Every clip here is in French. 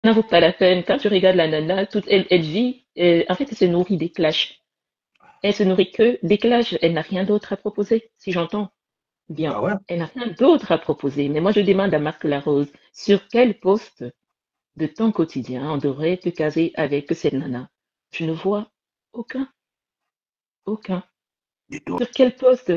n'en vaut pas la peine. Quand tu regardes la nana, toute elle vit, en fait, elle se nourrit des clashs. Elle se nourrit que des clashs. Elle n'a rien d'autre à proposer, si j'entends bien. Bah ouais. Elle n'a rien d'autre à proposer. Mais moi, je demande à Marc Larose, sur quel poste de ton quotidien on devrait te caser avec cette nana? Je ne vois aucun, aucun. Du tout. Sur quel poste?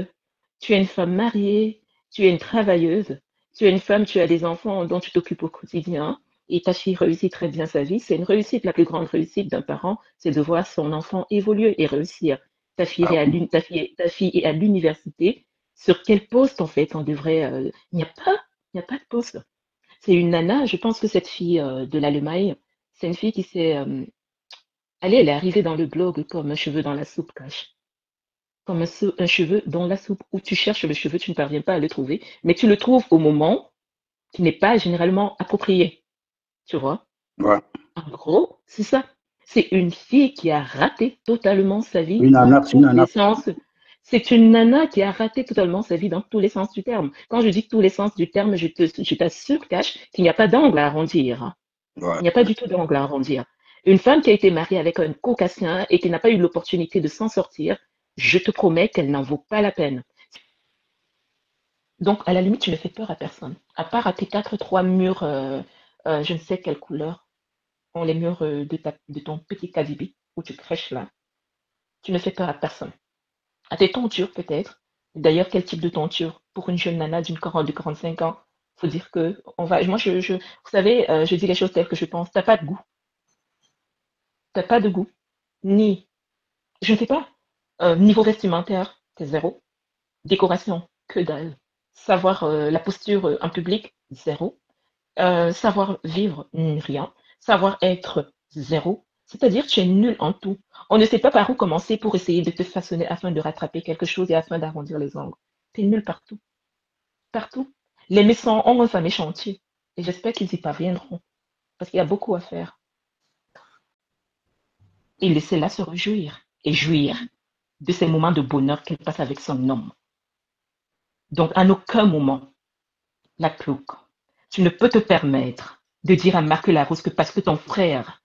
Tu es une femme mariée, tu es une travailleuse, tu es une femme, tu as des enfants dont tu t'occupes au quotidien, et ta fille réussit très bien sa vie. C'est une réussite, la plus grande réussite d'un parent, c'est de voir son enfant évoluer et réussir. Ta fille Ah est à oui. ta fille est à l'université. Sur quel poste, en fait, on devrait... il n'y a pas de poste. C'est une nana, je pense que cette fille de l'Allemagne, c'est une fille qui s'est... allez, elle est arrivée dans le blog comme un cheveu dans la soupe cache. Comme un cheveu dans la soupe, où tu cherches le cheveu, tu ne parviens pas à le trouver, mais tu le trouves au moment qui n'est pas généralement approprié, tu vois. Ouais. En gros, c'est ça. C'est une fille qui a raté totalement sa vie Une dans nana, c'est une tous les nana. sens. C'est une nana qui a raté totalement sa vie dans tous les sens du terme. Quand je dis tous les sens du terme, je t'assure, Cash, qu'il n'y a pas d'angle à arrondir, hein. Ouais. Il n'y a pas du tout d'angle à arrondir. Une femme qui a été mariée avec un caucasien et qui n'a pas eu l'opportunité de s'en sortir, je te promets qu'elle n'en vaut pas la peine. Donc, à la limite, tu ne fais peur à personne. À part à tes quatre, trois murs, je ne sais quelle couleur, ont les murs de ton petit casibi où tu crèches là. Tu ne fais peur à personne. À tes tontures, peut-être. D'ailleurs, quel type de tonture? Pour une jeune nana de 45 ans, faut dire que on va. Moi, vous savez, je dis les choses telles que je pense. T'as pas de goût. T'as pas de goût. Ni, je ne sais pas. Niveau vestimentaire, c'est zéro. Décoration, que dalle. Savoir la posture en public, zéro. Savoir vivre, rien. Savoir être, zéro. C'est-à-dire, tu es nul en tout. On ne sait pas par où commencer pour essayer de te façonner afin de rattraper quelque chose et afin d'arrondir les angles. Tu es nul partout. Partout. Les méchants ont un fameux chantier. Et j'espère qu'ils y parviendront. Parce qu'il y a beaucoup à faire. Et laissez-la se réjouir et jouir de ces moments de bonheur qu'elle passe avec son homme. Donc, à aucun moment, la cloque, tu ne peux te permettre de dire à Marc Larousse que parce que ton frère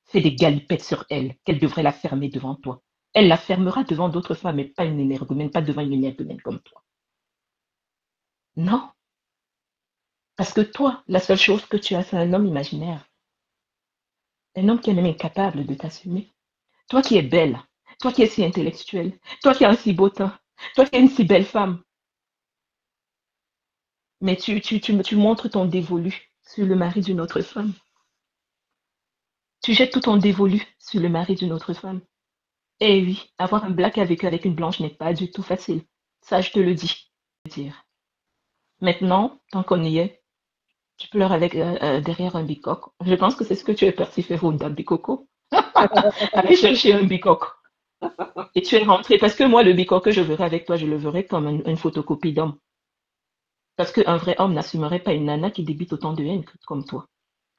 fait des galipettes sur elle, qu'elle devrait la fermer devant toi. Elle la fermera devant d'autres femmes, mais pas une énergumène, pas devant une énergumène comme toi. Non, parce que toi, la seule chose que tu as, c'est un homme imaginaire. Un homme qui est même incapable de t'assumer. Toi qui es belle, toi qui es si intellectuelle, toi qui as un si beau teint, toi qui es une si belle femme, mais tu montres ton dévolu sur le mari d'une autre femme. Tu jettes tout ton dévolu sur le mari d'une autre femme. Eh oui, avoir un black a vécu avec une blanche n'est pas du tout facile. Ça, je te le dis. Dire. Maintenant, tant qu'on y est, tu pleures avec derrière un bicoque. Je pense que c'est ce que tu es parti faire au Bicoco. Aller chercher un bicoque. Et tu es rentré. Parce que moi, le bicoque que je verrai avec toi, je le verrai comme une photocopie d'homme. Parce qu'un vrai homme n'assumerait pas une nana qui débite autant de haine comme toi.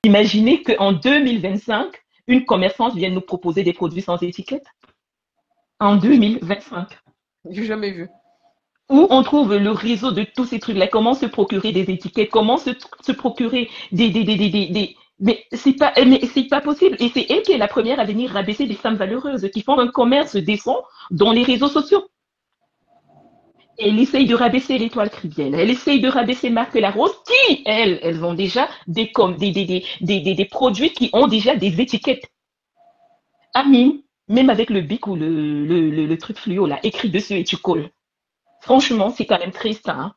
Imaginez qu'en 2025, une commerçante vienne nous proposer des produits sans étiquette. En 2025. J'ai jamais vu. Où on trouve le réseau de tous ces trucs-là, comment se procurer des étiquettes, comment se procurer mais c'est pas possible. Et c'est elle qui est la première à venir rabaisser des femmes valeureuses qui font un commerce décent dans les réseaux sociaux. Elle essaye de rabaisser l'étoile Cribienne, elle essaye de rabaisser Marc Larose, qui, elles ont déjà des produits qui ont déjà des étiquettes. Amine, même avec le bic ou le truc fluo là, écrit dessus et tu colles. Franchement, c'est quand même triste, hein.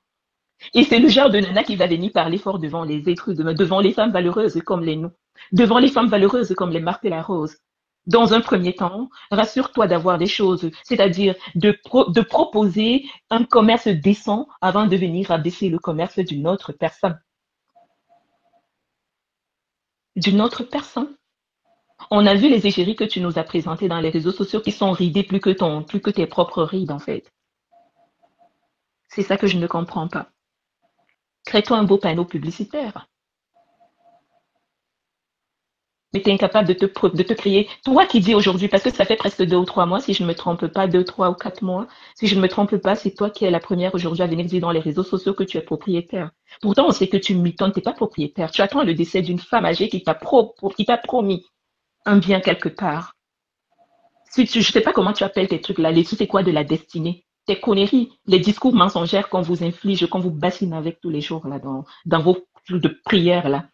Et c'est le genre de nana qui va venir parler fort devant les êtres humains, devant les femmes valeureuses comme les nous, devant les femmes valeureuses comme les Marthe et la Rose. Dans un premier temps, rassure-toi d'avoir des choses, c'est-à-dire de proposer un commerce décent avant de venir abaisser le commerce d'une autre personne. D'une autre personne. On a vu les égéries que tu nous as présentées dans les réseaux sociaux qui sont ridées plus que tes propres rides, en fait. C'est ça que je ne comprends pas. Crée-toi un beau panneau publicitaire. Mais tu es incapable de te créer. Toi qui dis aujourd'hui, parce que ça fait presque 2 ou 3 mois, si je ne me trompe pas, 2, 3 ou 4 mois, si je ne me trompe pas, c'est toi qui es la première aujourd'hui à venir dire dans les réseaux sociaux que tu es propriétaire. Pourtant, on sait que tu mitonnes, tu n'es pas propriétaire. Tu attends le décès d'une femme âgée qui t'a promis un bien quelque part. Je ne sais pas comment tu appelles tes trucs là. C'est quoi de la destinée? Tes conneries, les discours mensongers qu'on vous inflige, qu'on vous bassine avec tous les jours là dans vos trucs de prière là.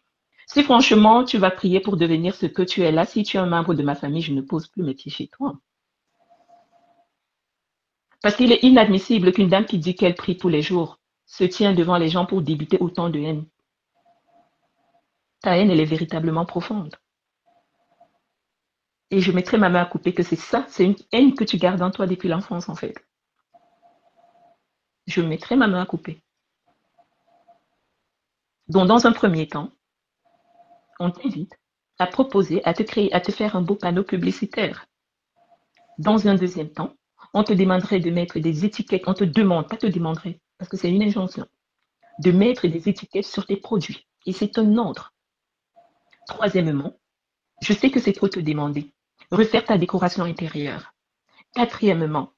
Si franchement tu vas prier pour devenir ce que tu es là, si tu es un membre de ma famille, je ne pose plus mes pieds chez toi. Parce qu'il est inadmissible qu'une dame qui dit qu'elle prie tous les jours se tient devant les gens pour débiter autant de haine. Ta haine, elle est véritablement profonde. Et je mettrai ma main à couper que c'est ça, c'est une haine que tu gardes en toi depuis l'enfance en fait. Je mettrai ma main à couper. Donc dans un premier temps, on t'invite à proposer, à te créer, à te faire un beau panneau publicitaire. Dans un deuxième temps, on te demanderait de mettre des étiquettes, on te demande, pas te demanderait, parce que c'est une injonction, de mettre des étiquettes sur tes produits. Et c'est un ordre. Troisièmement, je sais que c'est trop te demander. Refaire ta décoration intérieure. Quatrièmement,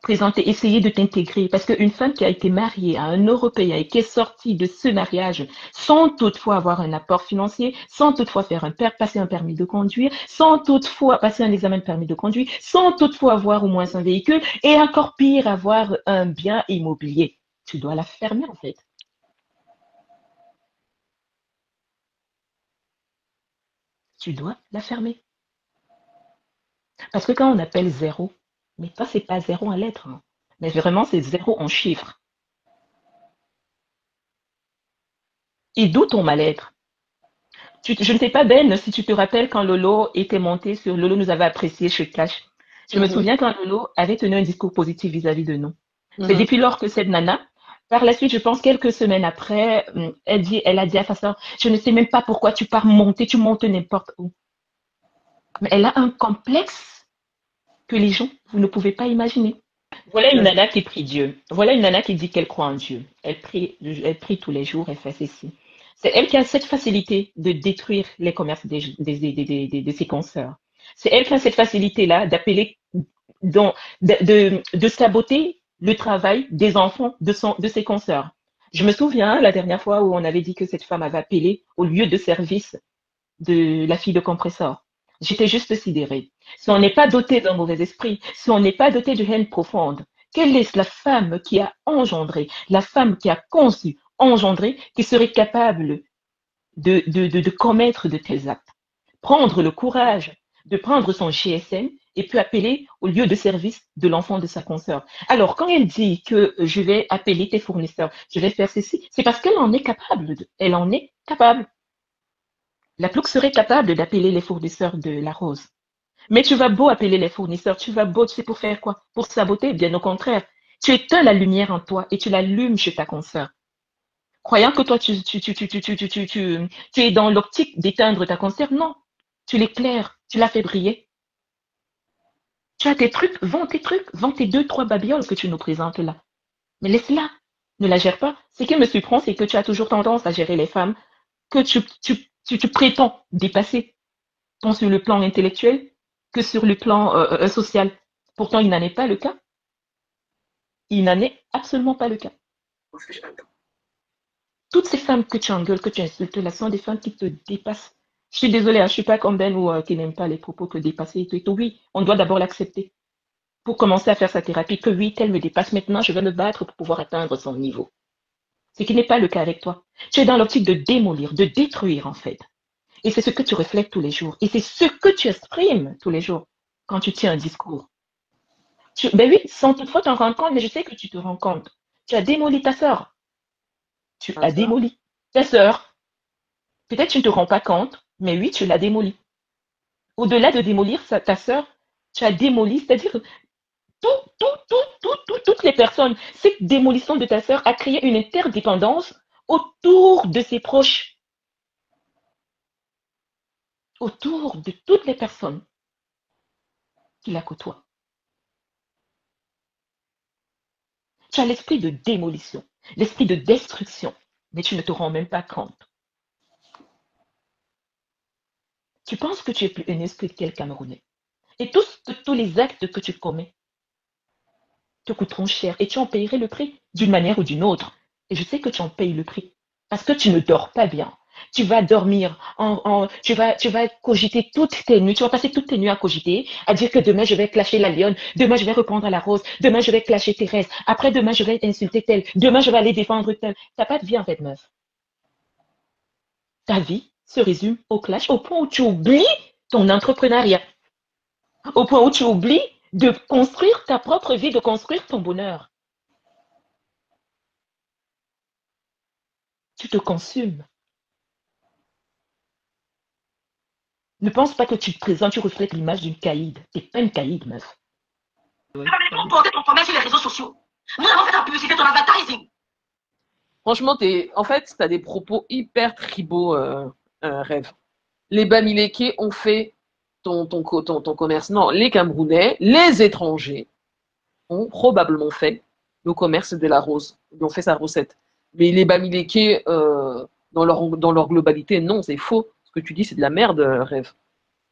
présenter, essayer de t'intégrer. Parce qu'une femme qui a été mariée à un Européen et qui est sortie de ce mariage sans toutefois avoir un apport financier, sans toutefois passer un permis de conduire, sans toutefois passer un examen de permis de conduire, sans toutefois avoir au moins un véhicule, et encore pire, avoir un bien immobilier. Tu dois la fermer en fait. Tu dois la fermer. Parce que quand on appelle zéro, mais ça, c'est pas zéro en lettres, hein, mais vraiment, c'est zéro en chiffres. Et d'où ton mal-être? Je ne sais pas, Ben, si tu te rappelles quand Lolo était monté sur Lolo nous avait apprécié chez Clash. Je me Mhm, souviens quand Lolo avait tenu un discours positif vis-à-vis de nous. C'est mhm. depuis lors que cette nana, par la suite, je pense quelques semaines après, elle a dit à sa soeur, je ne sais même pas pourquoi tu pars monter, tu montes n'importe où. Mais elle a un complexe que les gens, vous ne pouvez pas imaginer. Voilà une nana qui prie Dieu. Voilà une nana qui dit qu'elle croit en Dieu. Elle prie tous les jours, elle fait ceci. C'est elle qui a cette facilité de détruire les commerces de ses consoeurs. C'est elle qui a cette facilité-là d'appeler, de saboter le travail des enfants de ses consoeurs. Je me souviens la dernière fois où on avait dit que cette femme avait appelé au lieu de service de la fille de compresseur. J'étais juste sidérée. Si on n'est pas doté d'un mauvais esprit, si on n'est pas doté de haine profonde, quelle est la femme qui a engendré, la femme qui a conçu, engendré, qui serait capable de commettre de tels actes? Prendre le courage de prendre son GSM et puis appeler au lieu de service de l'enfant de sa consoeur. Alors, quand elle dit que je vais appeler tes fournisseurs, je vais faire ceci, c'est parce qu'elle en est capable. Elle en est capable. La Plouc serait capable d'appeler les fournisseurs de la rose. Mais tu vas beau appeler les fournisseurs, tu vas beau, tu sais pour faire quoi? Pour saboter? Bien au contraire. Tu éteins la lumière en toi et tu l'allumes chez ta consoeur. Croyant que toi, tu es dans l'optique d'éteindre ta consoeur, non. Tu l'éclaires, tu la fais briller. Tu as tes trucs, vends tes 2, 3 babioles que tu nous présentes là. Mais laisse-la, ne la gère pas. Ce qui me surprend, c'est que tu as toujours tendance à gérer les femmes que tu prétends dépasser, tant sur le plan intellectuel que sur le plan social. Pourtant, il n'en est pas le cas. Il n'en est absolument pas le cas. Toutes ces femmes que tu engueules, que tu insultes là, sont des femmes qui te dépassent. Je suis désolée, hein, je ne suis pas comme Ben ou qui n'aime pas les propos que dépasser et tout, et tout. Oui, on doit d'abord l'accepter pour commencer à faire sa thérapie, que oui, tel me dépasse maintenant, je vais me battre pour pouvoir atteindre son niveau. Ce qui n'est pas le cas avec toi. Tu es dans l'optique de démolir, de détruire en fait. Et c'est ce que tu reflètes tous les jours. Et c'est ce que tu exprimes tous les jours quand tu tiens un discours. Ben oui, sans toutefois t'en rendre compte, mais je sais que tu te rends compte. Tu as démoli ta sœur. Tu Ah, as ça? démoli ta sœur. Peut-être tu ne te rends pas compte, mais oui, tu l'as démoli. Au-delà de démolir ta sœur, tu as démoli, c'est-à-dire toutes les personnes. Cette démolition de ta sœur a créé une interdépendance autour de ses proches, autour de toutes les personnes qui la côtoient. Tu as l'esprit de démolition, l'esprit de destruction, mais tu ne te rends même pas compte. Tu penses que tu es plus haineuse que quel Camerounais. Et tous les actes que tu commets te coûteront cher et tu en payerais le prix d'une manière ou d'une autre. Et je sais que tu en payes le prix parce que tu ne dors pas bien. Tu vas dormir, tu vas cogiter toutes tes nuits, tu vas passer toutes tes nuits à cogiter, à dire que demain je vais clasher la lionne, demain je vais reprendre la rose, demain je vais clasher Thérèse, après demain je vais insulter telle, demain je vais aller défendre telle. T'as pas de vie en fait, meuf. Ta vie se résume au clash au point où tu oublies ton entrepreneuriat, au point où tu oublies de construire ta propre vie, de construire ton bonheur. Tu te consumes. Ne pense pas que tu te présentes, tu reflètes l'image d'une caïd. T'es pas une caïd, meuf. Tu vas venir porter ton commerce sur les réseaux sociaux. Nous avons fait la publicité, ton advertising. Franchement, en fait, tu as des propos hyper tribaux, Rêve. Les Bamileke ont fait ton commerce. Non, les Camerounais, les étrangers ont probablement fait le commerce de la rose. Ils ont fait sa recette. Mais les Bamileke, dans leur globalité, non, c'est faux. Ce que tu dis, c'est de la merde, Rêve.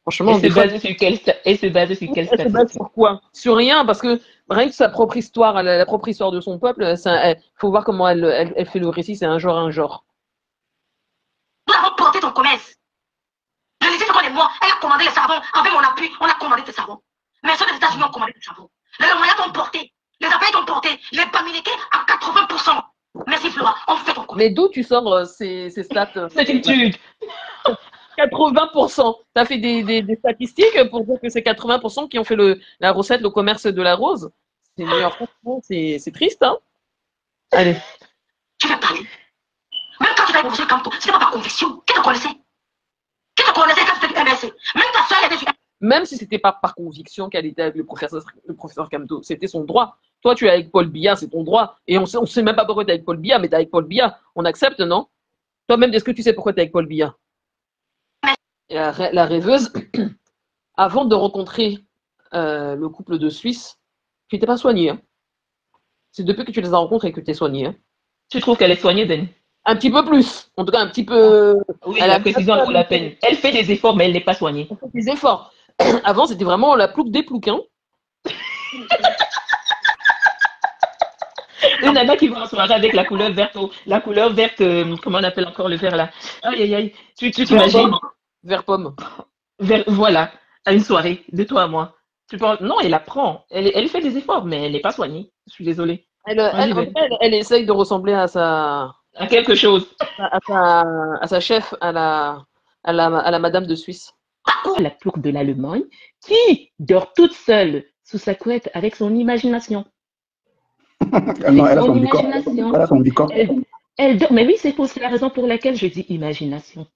Franchement, Et se base sur quelle elle se base sur quoi? Sur rien, parce que rien que sa propre histoire, la propre histoire de son peuple, il faut voir comment elle fait le récit, c'est un genre, un genre. Nous avons porté ton commerce. Je les ai fait dans les mois. Elle a commandé les savons. Avec mon appui, on a commandé tes savons. Mais ceux des États-Unis ont commandé tes savons. Les moyens t'ont porté. Les appareils t'ont porté. Les Bamileke à 80%. Merci Flora, on fait ton commerce. Mais d'où tu sors ces stats? Cette étude. 80%. Tu as fait des statistiques pour dire que c'est 80% qui ont fait la recette, le commerce de la rose. C'est triste, hein? Allez. Tu veux parler. Même quand tu t'avais poussé comme toi, c'était pas par conviction. Qui te connaissait? Qui te connaissait quand tu étais du MSC? Même ta soeur était du MSC. Même si c'était pas par conviction qu'elle était avec le professeur Camto, c'était son droit. Toi, tu es avec Paul Biya, c'est ton droit. Et on sait même pas pourquoi tu es avec Paul Biya, mais tu es avec Paul Biya. On accepte, non? Toi-même, est-ce que tu sais pourquoi tu es avec Paul Biya? Et la rêveuse, avant de rencontrer le couple de Suisse, tu n'étais pas soignée. Hein. C'est depuis que tu les as rencontrés que tu es soignée. Hein. Tu trouves qu'elle est soignée, Ben? Un petit peu plus. En tout cas, un petit peu. Oui, la précision vaut la peine. Elle fait des efforts, mais elle n'est pas soignée. Elle fait des efforts. Avant, c'était vraiment la plouque des plouques. Hein. Une nana qui va en soirée avec la couleur verte, comment on appelle encore le vert là? Aïe, aïe, aïe. Tu t'imagines? Vert pomme. Voilà, à une soirée, de toi à moi. Tu penses, non, elle apprend. Elle fait des efforts, mais elle n'est pas soignée. Je suis désolée. Elle essaye de ressembler à à quelque chose. À sa chef, à la madame de Suisse. La tour de l'Allemagne, qui dort toute seule sous sa couette avec son imagination. Non, elle a son imagination. Elle a son bicorp. Elle dort. Mais oui, c'est la raison pour laquelle je dis imagination.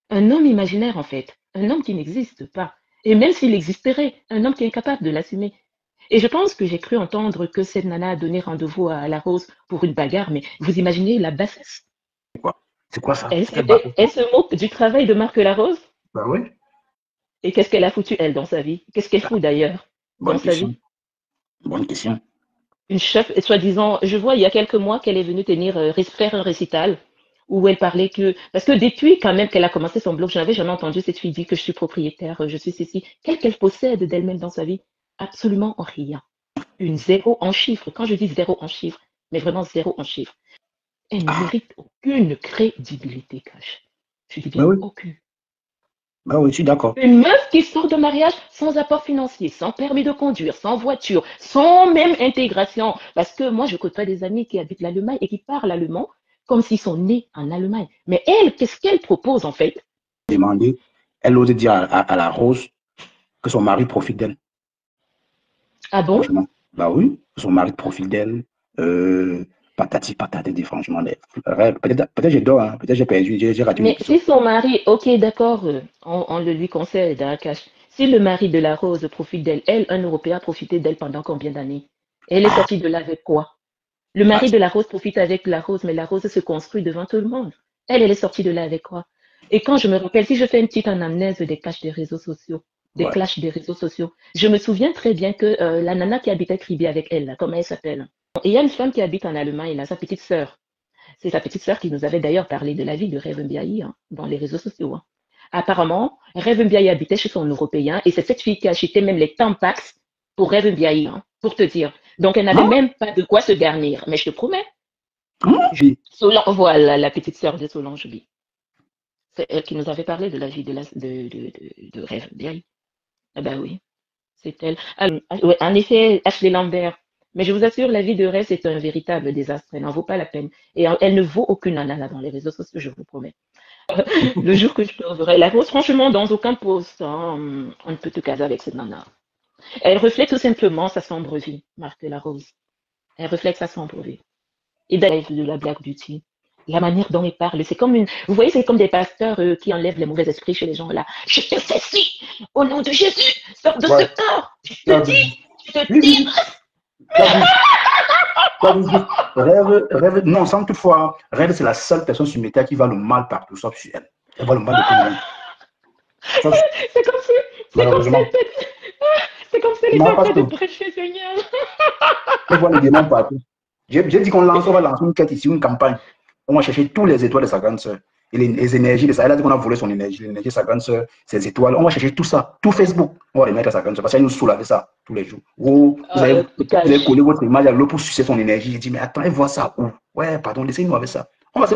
Un homme imaginaire, en fait. Un homme qui n'existe pas. Et même s'il existerait, un homme qui est incapable de l'assumer. Et je pense que j'ai cru entendre que cette nana a donné rendez-vous à la Rose pour une bagarre, mais vous imaginez la bassesse? C'est quoi ça? Elle se moque du travail de Marc Larose? Ben oui. Et qu'est-ce qu'elle a foutu, elle, dans sa vie? Qu'est-ce qu'elle fout d'ailleurs dans sa vie? Bonne question. Une chef, soi-disant, je vois il y a quelques mois qu'elle est venue faire un récital où elle parlait que, parce que depuis quand même qu'elle a commencé son blog, je n'avais jamais entendu cette fille dire que je suis propriétaire, je suis ceci. Qu'elle possède d'elle-même dans sa vie? Absolument rien. Une zéro en chiffres. Quand je dis zéro en chiffres, mais vraiment zéro en chiffres. Elle ne mérite aucune crédibilité, Cash. Je dis bien aucune. Bah oui, je suis d'accord. Une meuf qui sort de mariage sans apport financier, sans permis de conduire, sans voiture, sans même intégration. Parce que moi, je côtoie des amis qui habitent l'Allemagne et qui parlent allemand comme s'ils sont nés en Allemagne. Mais elle, qu'est-ce qu'elle propose en fait? Elle ose dire à la Rose que son mari profite d'elle. Ah bon? Franchement, bah oui, son mari profite d'elle. Patati patati, franchement. Peut-être j'ai dors, hein, peut-être j'ai perdu, j'ai raté. Mais si son mari, ok, d'accord, on le lui concède à Cash. Si le mari de la Rose profite d'elle, elle, un Européen, a profité d'elle pendant combien d'années? Elle est sortie de là avec quoi? Le mari de la Rose profite avec la Rose, mais la Rose se construit devant tout le monde. Elle est sortie de là avec quoi? Et quand je me rappelle, si je fais une petite anamnèse des clashs des réseaux sociaux, je me souviens très bien que la nana qui habitait Kribi avec elle, là, comment elle s'appelle? Et il y a une femme qui habite en Allemagne, là, sa petite sœur. C'est sa petite sœur qui nous avait d'ailleurs parlé de la vie de Rêve Mbiaye hein, dans les réseaux sociaux. Hein. Apparemment, Rêve Ndiaye habitait chez son Européen et c'est cette fille qui achetait même les Tampax pour Rêve Ndiaye, hein, pour te dire. Donc, elle n'avait Hein? même pas de quoi se garnir. Mais je te promets, Hein? Solange, voilà, la petite sœur de Solange B. C'est elle qui nous avait parlé de la vie de Rêve Ndiaye. Ah ben oui, c'est elle. Ouais, en effet, Ashley Lambert. Mais je vous assure, la vie de Rêve, c'est un véritable désastre. Elle n'en vaut pas la peine. Et elle ne vaut aucune nana dans les réseaux sociaux, je vous promets. Le jour que je pleurerai la rose, franchement, dans aucun poste, hein, on ne peut te caser avec cette nana. Elle reflète tout simplement sa sombre vie, Marthe la rose. Elle reflète sa sombre vie. Et d'ailleurs, de la Black Beauty, la manière dont il parle, c'est comme une, vous voyez, c'est comme des pasteurs qui enlèvent les mauvais esprits chez les gens là. Je te saisis, au nom de Jésus, sors de Ouais. ce corps. Je Tu as te vu. dis, je te Oui, oui, dis. oui. Tu as vu. Tu as vu. Rêve, non, sans toutefois, Rêve, c'est la seule personne sur Meta qui va le mal partout, sauf sur elle. Elle va le mal de tout le monde. Sauf sur- C'est comme si, c'est comme si Malheureusement. elle était, c'est comme si elle était Non, en parce train de que prêcher, Seigneur. elle voit les démons partout. J'ai dit qu'on lance, on va lancer une quête ici, une campagne. On va chercher tous les étoiles de sa grande sœur. Et les énergies de ça. Elle a dit qu'on a volé son énergie, l'énergie de sa grande sœur, ses étoiles. On va chercher tout ça, tout Facebook. On va remettre à sa grande sœur parce qu'elle nous saoule avec ça tous les jours. Oh, vous avez Cache. collé votre image à l'eau pour sucer son énergie. Je dis, mais attends, elle voit ça où? Ouais, pardon, laissez-nous avec ça. On va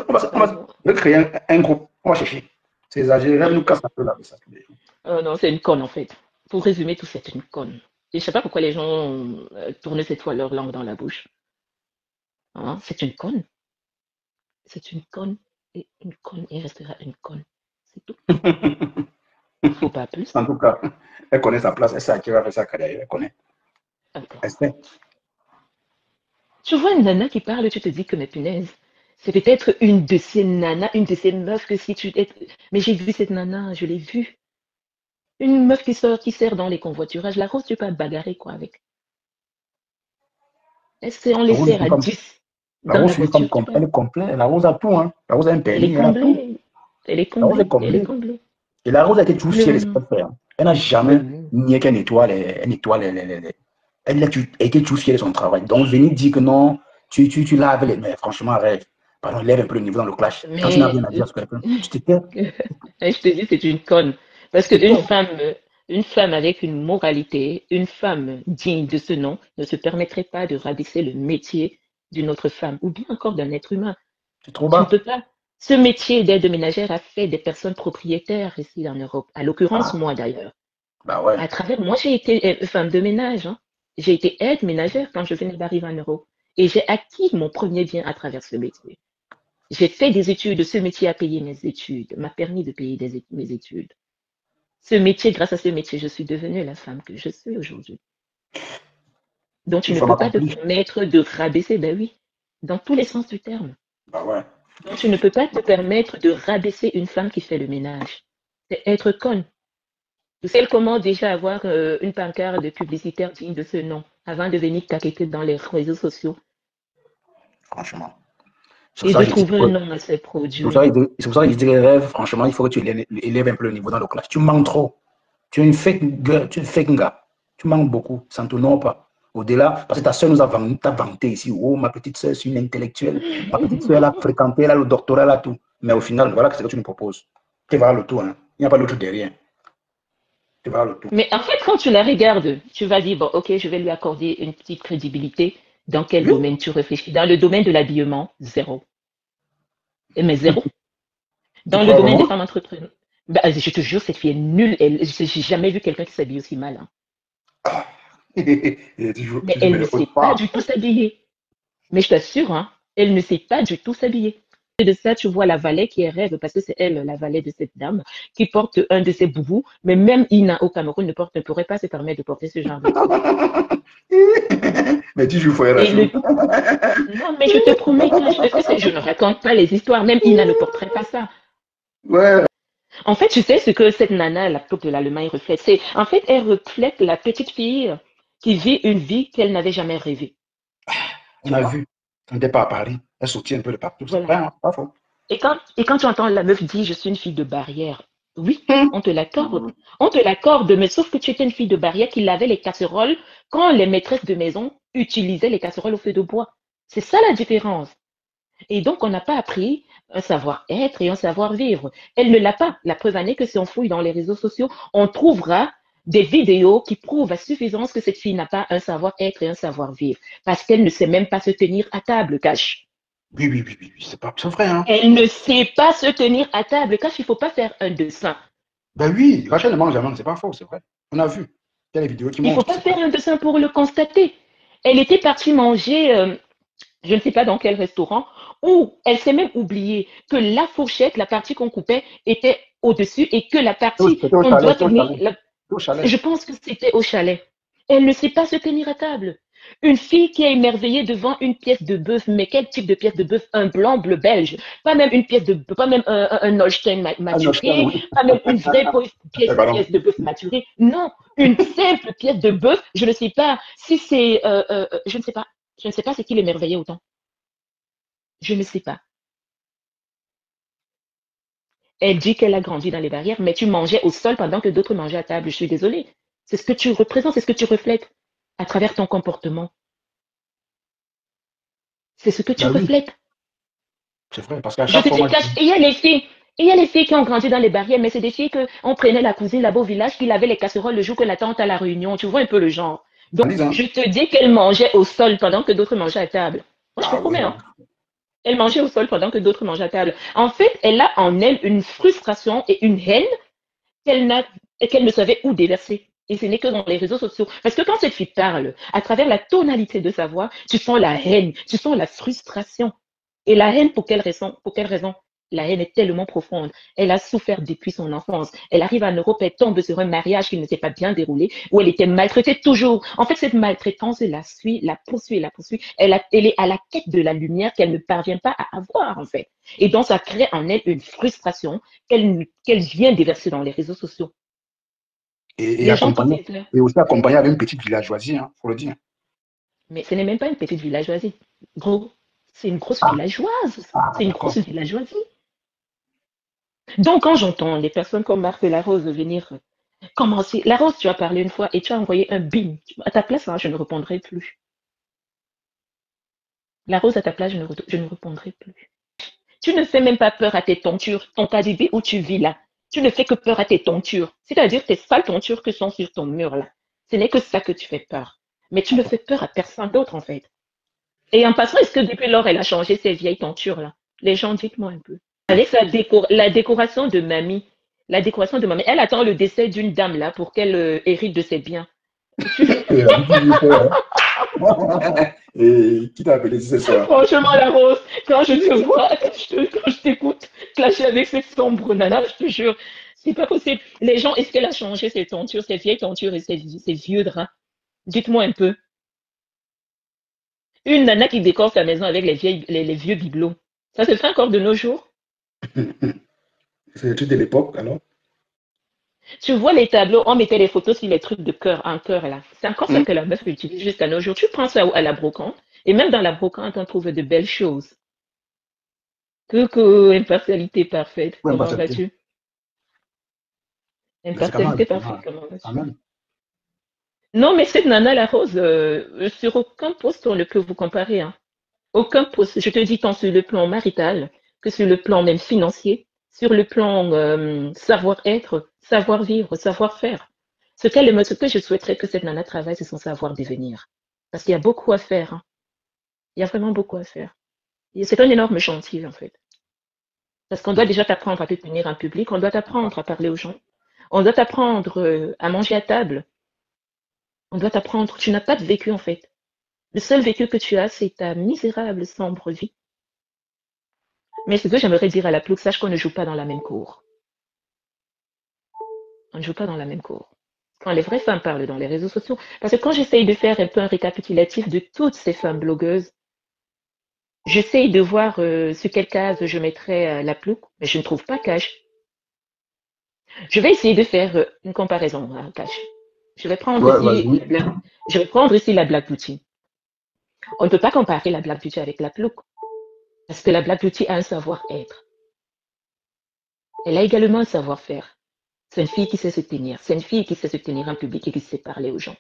recréer un groupe. On va chercher. C'est exagéré. Elle nous casse un peu là avec ça tous les jours. Oh non, c'est une conne en fait. Pour résumer tout, c'est une conne. Et je sais pas pourquoi les gens tournent cette fois leur langue dans la bouche. Hein, c'est une conne. C'est une conne. Et une conne, et restera une conne. C'est tout. Faut pas plus. En tout cas, elle connaît sa place. Elle sait à qui va faire sa carrière. Elle connaît. Attends. Elle sait. Tu vois une nana qui parle, tu te dis que, mais punaise, c'est peut-être une de ces nanas, une de ces meufs que si tu... Mais j'ai vu cette nana, je l'ai vue. Une meuf qui sort, qui sert dans les convoiturages. La rose, tu peux pas te bagarrer quoi avec. On La les rose, sert c'est à comme 10 la dans la rose, c'est une femme voiture. complète. Elle est complète. La rose a tout. Hein. La rose a un Elle est permis. Elle a tout. comblée. Elle est La rose est comblée. Elle est complète. comblée. Et la rose a été toujours fière de ce Le... qu'elle fait. Hein. Elle n'a Mais jamais oui. nié qu'elle nettoie Elle a été toujours fière de son travail. Donc, venir dire que non, tu laves les. Mais franchement, rêve. Pardon, lève un peu le niveau dans le clash. Quand tu n'as Mais rien à dire sur quelqu'un, tu te tais. je te dis, c'est une conne. Parce Tu te qu'une tais. femme avec une moralité, une femme digne de ce nom, ne se permettrait pas de rabaisser le métier d'une autre femme, ou bien encore d'un être humain. C'est trop Tu ne bas. peux pas. Ce métier d'aide ménagère a fait des personnes propriétaires ici en Europe. À l'occurrence, Ah, moi d'ailleurs. bah ouais. À travers, moi, j'ai été femme de ménage. Hein. J'ai été aide ménagère quand je venais d'arriver en Europe. Et j'ai acquis mon premier bien à travers ce métier. J'ai fait des études. Ce métier a payé mes études, m'a permis de payer mes études. Ce métier, grâce à ce métier, je suis devenue la femme que je suis aujourd'hui. Donc, tu Une ne femme peux pas te accomplie. permettre de rabaisser, ben oui, dans tous les sens du terme. Bah ouais. Donc, tu ne peux pas te permettre de rabaisser une femme qui fait le ménage. C'est être conne. Tu sais comment déjà avoir une pancarte de publicitaire digne de ce nom avant de venir caqueter dans les réseaux sociaux Franchement. C'est pour et ça de que je dis trouver un nom à ces produits. c'est pour ça que je dis rêve, franchement, il faut que tu élèves un peu le niveau dans le clash. Tu manques trop. Tu es une fake girl, tu es fake gars. Tu manques beaucoup. Ça ne t'honore pas. Au-delà, parce que ta soeur nous a vanté ici. Oh, ma petite soeur, c'est une intellectuelle. Ma petite soeur, elle a fréquenté, elle a le doctorat, elle a tout. Mais au final, voilà ce que tu nous proposes. Tu vas le tout. Hein. Il n'y a pas l'autre derrière. Tu vas le tout. Mais en fait, quand tu la regardes, tu vas dire, bon, ok, je vais lui accorder une petite crédibilité. Dans quel Oui. domaine tu réfléchis? Dans le domaine de l'habillement, zéro. Mais zéro. Tu Dans le crois domaine des vraiment? femmes entrepreneurs, bah, je te jure, cette fille est nulle. J'ai jamais vu quelqu'un qui s'habille aussi mal. Hein. Mais Tu elle me ne le sait poses pas pas. du tout s'habiller. Mais je t'assure, hein, elle ne sait pas du tout s'habiller. Et de ça, tu vois la valet qui est rêve, parce que c'est elle, la valet de cette dame, qui porte un de ses boubous. Mais même Ina au Cameroun ne pourrait pas se permettre de porter ce genre de truc. Mais tu joues frère Et Rachou. non, mais je te promets que je ne raconte pas les histoires. Même Ina ne porterait pas ça. Ouais. En fait, tu sais ce que cette nana, la peuple de l'Allemagne, reflète. En fait, elle reflète la petite fille qui vit une vie qu'elle n'avait jamais rêvée. On a vu. On n'était pas à Paris. Elle sortit un peu de partout. C'est Voilà. vrai, hein? Pas faux. Et quand tu entends la meuf dire, je suis une fille de barrière, oui, on te l'accorde. On te l'accorde, mais sauf que tu étais une fille de barrière qui lavait les casseroles quand les maîtresses de maison utilisaient les casseroles au feu de bois. C'est ça la différence. Et donc, on n'a pas appris un savoir-être et un savoir-vivre. Elle ne l'a pas. La preuve en est que si on fouille dans les réseaux sociaux, on trouvera des vidéos qui prouvent à suffisance que cette fille n'a pas un savoir-être et un savoir-vivre. Parce qu'elle ne sait même pas se tenir à table, Cash. Oui, c'est vrai, hein. Elle ne sait pas se tenir à table. Cash, il ne faut pas faire un dessin. Ben oui, Rachel ne mange jamais, c'est pas faux, c'est vrai. On a vu. Il y a des vidéos qui Il ne faut montrent. pas faire un dessin pour le constater. Elle était partie manger, je ne sais pas dans quel restaurant, où elle s'est même oubliée que la fourchette, la partie qu'on coupait, était au-dessus et que la partie C'était au qu'on chalet, doit c'était au tenir, chalet. Au chalet. je pense que c'était au chalet. Elle ne sait pas se tenir à table. Une fille qui est émerveillée devant une pièce de bœuf, mais quel type de pièce de bœuf? Un blanc bleu belge. Pas même une pièce de bœuf, pas même un Holstein Ah non, maturé, oui. pas même une vraie Eh ben non. pièce de bœuf maturée. Non, une simple pièce de bœuf. Je ne sais pas si c'est, je ne sais pas. Je ne sais pas ce qui l'émerveillait autant. Je ne sais pas. Elle dit qu'elle a grandi dans les barrières, mais tu mangeais au sol pendant que d'autres mangeaient à table. Je suis désolée. C'est ce que tu représentes, c'est ce que tu reflètes à travers ton comportement. C'est ce que tu Ben oui, reflètes. c'est vrai, parce qu'à Je chaque te fois, dis, moi, je cache, dis, il y a les filles qui ont grandi dans les barrières, mais c'est des filles qu'on prenait la cousine là-bas au village, qui lavait les casseroles le jour que la tante à la réunion. Tu vois un peu le genre. Donc, analyse, hein. je te dis qu'elle mangeait au sol pendant que d'autres mangeaient à table. Moi, je te Ah oui, promets, donc. hein. Elle mangeait au sol pendant que d'autres mangeaient à table. En fait, elle a en elle une frustration et une haine qu'elle n'a et qu'elle ne savait où déverser. Et ce n'est que dans les réseaux sociaux. Parce que quand cette fille parle, à travers la tonalité de sa voix, tu sens la haine, tu sens la frustration. Et la haine, pour quelle raison? Pour quelle raison? La haine est tellement profonde. Elle a souffert depuis son enfance. Elle arrive en Europe, elle tombe sur un mariage qui ne s'est pas bien déroulé, où elle était maltraitée toujours. En fait, cette maltraitance la suit, la poursuit, la poursuit. Elle est à la quête de la lumière qu'elle ne parvient pas à avoir, en fait. Et donc, ça crée en elle une frustration qu'elle vient déverser dans les réseaux sociaux. Et Les gens qui accompagné, disent là, et aussi accompagné avec une petite villageoisie, hein, faut le dire. mais ce n'est même pas une petite villageoisie. Gros, c'est une grosse Ah, villageoise. ah, C'est une d'accord. grosse villageoisie. Donc, quand j'entends des personnes comme Marc Larose venir commencer, Larose, tu as parlé une fois et tu as envoyé un bim. À ta place, hein, je ne répondrai plus. Larose, à ta place, je ne répondrai plus. Tu ne fais même pas peur à tes tontures. Ton Kadibé où tu vis là, tu ne fais que peur à tes tontures. C'est-à-dire tes sales tontures que sont sur ton mur là. Ce n'est que ça que tu fais peur. Mais tu ne fais peur à personne d'autre en fait. Et en passant, est-ce que depuis lors, elle a changé ses vieilles tentures là? Les gens, dites-moi un peu. Avec la décoration de mamie, la décoration de mamie, elle attend le décès d'une dame là pour qu'elle hérite de ses biens. Et qui t'a appelé ce soir? Franchement, la rose, quand je te vois, quand je t'écoute clasher avec cette sombre nana, je te jure, c'est pas possible. Les gens, est-ce qu'elle a changé ses tentures, ses vieilles tentures et ses vieux draps? Dites-moi un peu. Une nana qui décore sa maison avec les vieux bibelots. Ça se fait encore de nos jours? C'est le truc de l'époque, alors? Tu vois les tableaux, on mettait les photos sur les trucs de cœur, en cœur là. C'est encore ça Hum, que la meuf utilise jusqu'à nos jours. Tu prends ça à la brocante, et même dans la brocante, on trouve de belles choses. Coucou, impartialité parfaite. ouais, bah, Comment vas-tu? mais c'est quand même, Impartialité quand parfaite, même. comment Quand vas-tu? même. Non, mais cette nana la rose, sur aucun poste on ne peut vous comparer, hein. Aucun poste. Je te dis tant sur le plan marital que sur le plan même financier, sur le plan savoir-être, savoir-vivre, savoir-faire. Ce que je souhaiterais que cette nana travaille, c'est son savoir-devenir. Parce qu'il y a beaucoup à faire, hein. Il y a vraiment beaucoup à faire. Et c'est un énorme chantier, en fait. Parce qu'on doit déjà t'apprendre à te tenir en public, on doit t'apprendre à parler aux gens, on doit t'apprendre à manger à table, on doit t'apprendre, tu n'as pas de vécu, en fait. Le seul vécu que tu as, c'est ta misérable, sombre vie. Mais ce que j'aimerais dire à la plouc, sache qu'on ne joue pas dans la même cour. On ne joue pas dans la même cour. Quand les vraies femmes parlent dans les réseaux sociaux, parce que quand j'essaye de faire un peu un récapitulatif de toutes ces femmes blogueuses, j'essaye de voir sur quelle case je mettrais la plouc, mais je ne trouve pas Cash. Je vais essayer de faire une comparaison, hein, Cash. Je vais prendre Ouais, ici vas-y. je vais prendre ici la Black Beauty. On ne peut pas comparer la Black Beauty avec la plouc, parce que la Black Beauty a un savoir-être. Elle a également un savoir-faire. C'est une fille qui sait se tenir. C'est une fille qui sait se tenir en public et qui sait parler aux gens.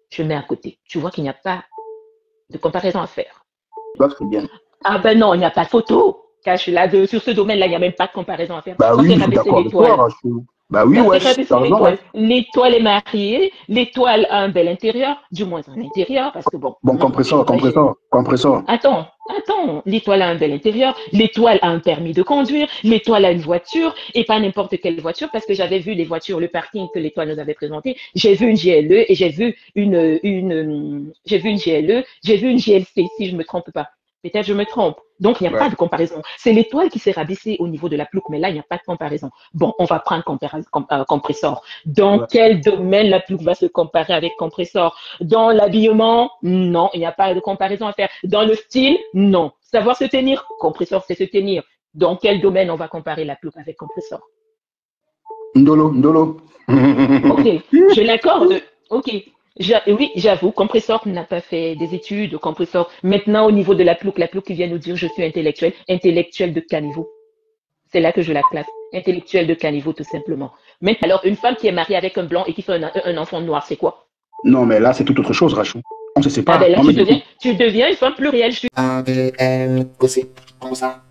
Je mets à côté. Tu vois qu'il n'y a pas de comparaison à faire. Toi, c'est bien. Ah ben non, il n'y a pas de photo. Cache-la. Sur ce domaine-là, il n'y a même pas de comparaison à faire. Bah Quand oui, c'est je suis rabaisser d'accord avec toi, l'étoile. Rachou. Bah oui, Quand ouais, c'est rabaisser t'as raison, ouais. l'étoile est mariée, l'étoile a un bel intérieur, du moins un intérieur, parce que bon, Bon, je vois, compresseur. Attends, l'étoile a un bel intérieur, l'étoile a un permis de conduire, l'étoile a une voiture, et pas n'importe quelle voiture, parce que j'avais vu les voitures, le parking que l'étoile nous avait présenté, j'ai vu une GLE et j'ai vu une GLE, j'ai vu une GLC, si je ne me trompe pas. Peut-être je me trompe. Donc, il n'y a Ouais. pas de comparaison. C'est l'étoile qui s'est rabaissée au niveau de la plouc, mais là, il n'y a pas de comparaison. Bon, on va prendre compresseur. Dans Ouais. quel domaine la plouc va se comparer avec compresseur? Dans l'habillement, non, il n'y a pas de comparaison à faire. Dans le style, non. Savoir se tenir, compresseur, c'est se tenir. Dans quel domaine on va comparer la plouc avec compresseur? Ndolo. Ok, je l'accorde. Ok, oui, j'avoue, compresseur n'a pas fait des études, compresseur. Maintenant, au niveau de la plouc qui vient nous dire je suis intellectuel, intellectuel de caniveau. C'est là que je la classe. Intellectuel de caniveau, tout simplement. Mais alors, une femme qui est mariée avec un blanc et qui fait un enfant noir, c'est quoi? Non, mais là, c'est tout autre chose, Rachou. On se Ah sépare. ben là, Moi, mais du coup. tu deviens une femme plurielle. A, B, M, gossip, comme ça,